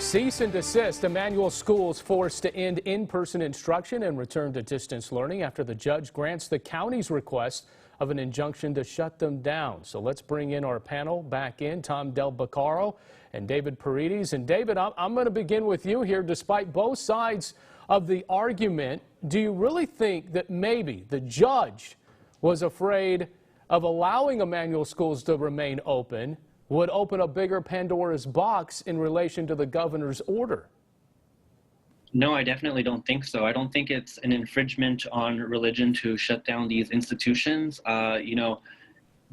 Cease and desist. Emmanuel schools forced to end in-person instruction and return to distance learning after the judge grants the county's request of an injunction to shut them down. So let's bring in our panel back in, Tom Del Beccaro and David Paredes. And David, I'm going to begin with you here. Despite both sides of the argument, do you really think that maybe the judge was afraid of allowing Emmanuel schools to remain open would open a bigger Pandora's box in relation to the governor's order? No, I definitely don't think so. I don't think it's an infringement on religion to shut down these institutions.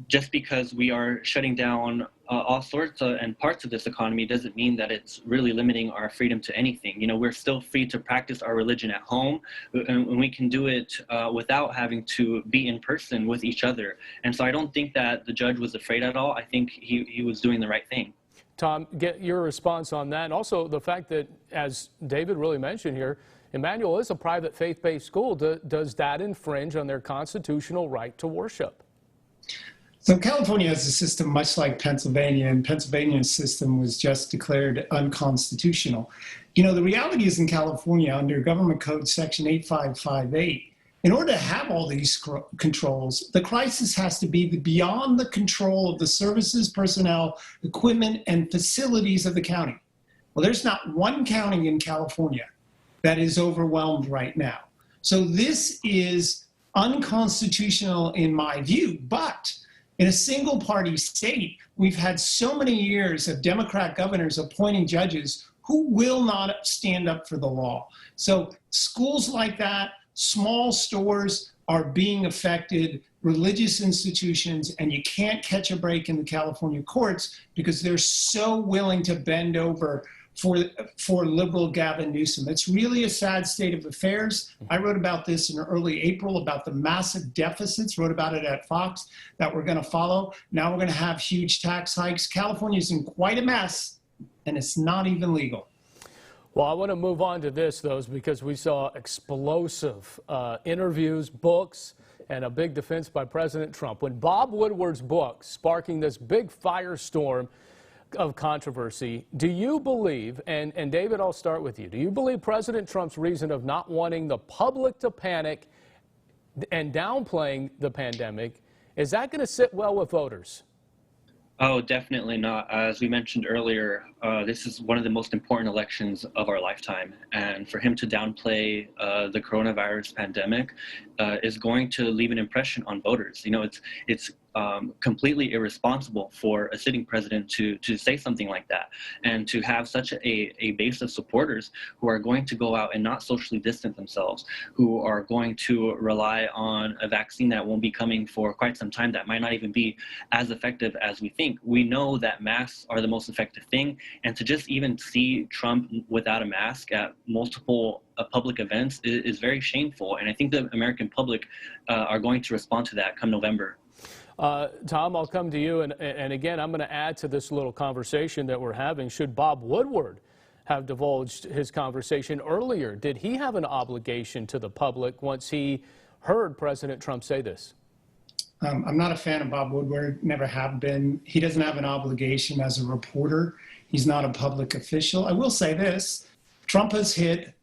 Just because we are shutting down all sorts and parts of this economy doesn't mean that it's really limiting our freedom to anything. We're still free to practice our religion at home, and we can do it without having to be in person with each other. And so I don't think that the judge was afraid at all. I think he was doing the right thing. Tom, get your response on that. And also the fact that, as David really mentioned here, Emmanuel is a private faith-based school. Does that infringe on their constitutional right to worship? So California has a system much like Pennsylvania, and Pennsylvania's system was just declared unconstitutional. The reality is in California, under Government Code Section 8558, in order to have all these controls, the crisis has to be beyond the control of the services, personnel, equipment, and facilities of the county. Well, there's not one county in California that is overwhelmed right now. So this is unconstitutional in my view, but in a single-party state, we've had so many years of Democrat governors appointing judges who will not stand up for the law. So schools like that, small stores are being affected, religious institutions, and you can't catch a break in the California courts because they're so willing to bend over for liberal Gavin Newsom. It's really a sad state of affairs. I wrote about this in early April, about the massive deficits, wrote about it at Fox, that we're going to follow. Now we're going to have huge tax hikes. California's in quite a mess, and it's not even legal. Well, I want to move on to this, though, because we saw explosive interviews, books, and a big defense by President Trump. When Bob Woodward's book sparking this big firestorm of controversy, do you believe, and David, I'll start with you, do you believe President Trump's reason of not wanting the public to panic and downplaying the pandemic, is that going to sit well with voters? Oh, definitely not. As we mentioned earlier, this is one of the most important elections of our lifetime. And for him to downplay the coronavirus pandemic is going to leave an impression on voters. It's completely irresponsible for a sitting president to say something like that and to have such a base of supporters who are going to go out and not socially distance themselves, who are going to rely on a vaccine that won't be coming for quite some time, that might not even be as effective as we think. We know that masks are the most effective thing, and to just even see Trump without a mask at multiple public events is very shameful, and I think the American public are going to respond to that come November. Tom, I'll come to you, and again, I'm going to add to this little conversation that we're having. Should Bob Woodward have divulged his conversation earlier? Did he have an obligation to the public once he heard President Trump say this? I'm not a fan of Bob Woodward, never have been. He doesn't have an obligation as a reporter. He's not a public official. I will say this, Trump has hit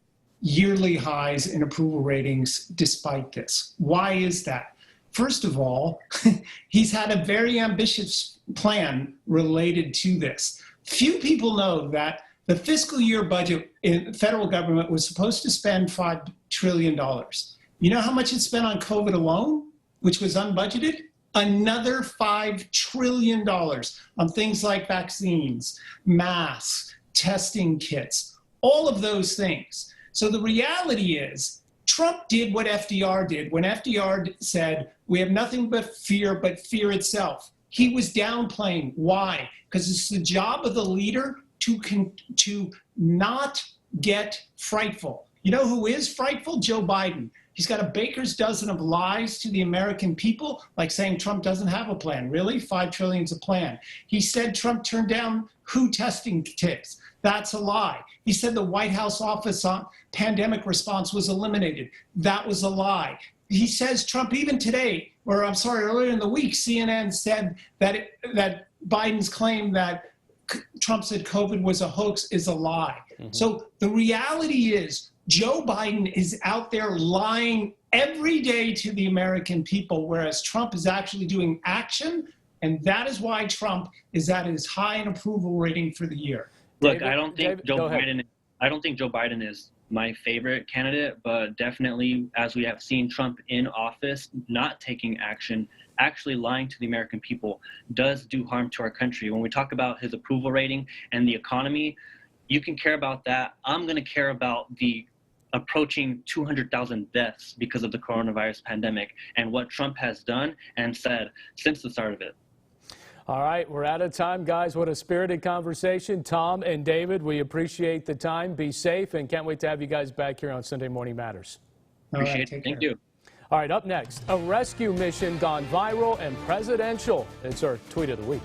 yearly highs in approval ratings despite this. Why is that? First of all, he's had a very ambitious plan related to this. Few people know that the fiscal year budget in the federal government was supposed to spend $5 trillion. You know how much it spent on COVID alone, which was unbudgeted? Another $5 trillion on things like vaccines, masks, testing kits, all of those things. So the reality is, Trump did what FDR did when FDR said, we have nothing but fear itself. He was downplaying. Why? Because it's the job of the leader to not get frightful. You know who is frightful? Joe Biden. He's got a baker's dozen of lies to the American people, like saying Trump doesn't have a plan. Really? $5 trillion is a plan. He said Trump turned down WHO testing kits. That's a lie. He said the White House Office on Pandemic Response was eliminated. That was a lie. He says Trump, even today, earlier in the week, CNN said that Biden's claim that Trump said COVID was a hoax is a lie. So the reality is Joe Biden is out there lying every day to the American people, whereas Trump is actually doing action. And that is why Trump is at his high an approval rating for the year. Look, David, I don't think David, Joe Biden is my favorite candidate, but definitely, as we have seen Trump in office, not taking action, actually lying to the American people, does do harm to our country. When we talk about his approval rating and the economy, you can care about that. I'm going to care about the approaching 200,000 deaths because of the coronavirus pandemic and what Trump has done and said since the start of it. All right, we're out of time, guys. What a spirited conversation. Tom and David, we appreciate the time. Be safe, and can't wait to have you guys back here on Sunday Morning Matters. Appreciate it. Thank you. All right, up next, a rescue mission gone viral and presidential. It's our tweet of the week.